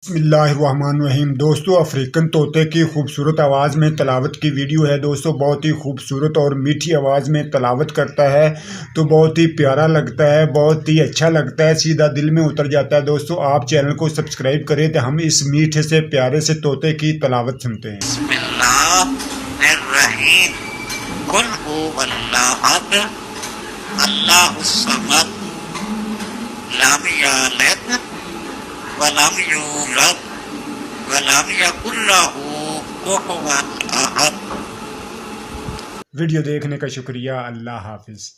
बिस्मिल्लाहिर्रहमानिर्रहीम। दोस्तों, अफ्रीकन तोते की खूबसूरत आवाज़ में तलावत की वीडियो है। दोस्तों, बहुत ही खूबसूरत और मीठी आवाज़ में तलावत करता है तो बहुत ही प्यारा लगता है, बहुत ही अच्छा लगता है, सीधा दिल में उतर जाता है। दोस्तों, आप चैनल को सब्सक्राइब करें तो हम इस मीठे से प्यारे से तोते की तलावत सुनते हैं। बिस्मिल्लाहिर्रहमानिर्रहीम। कुल हुवल्लाहु अहद, अल्लाहुस समद, लम यलिद वलम यूलद वलम यकुल लहू कुफुवन अहद। वीडियो देखने का शुक्रिया। अल्लाह हाफिज़।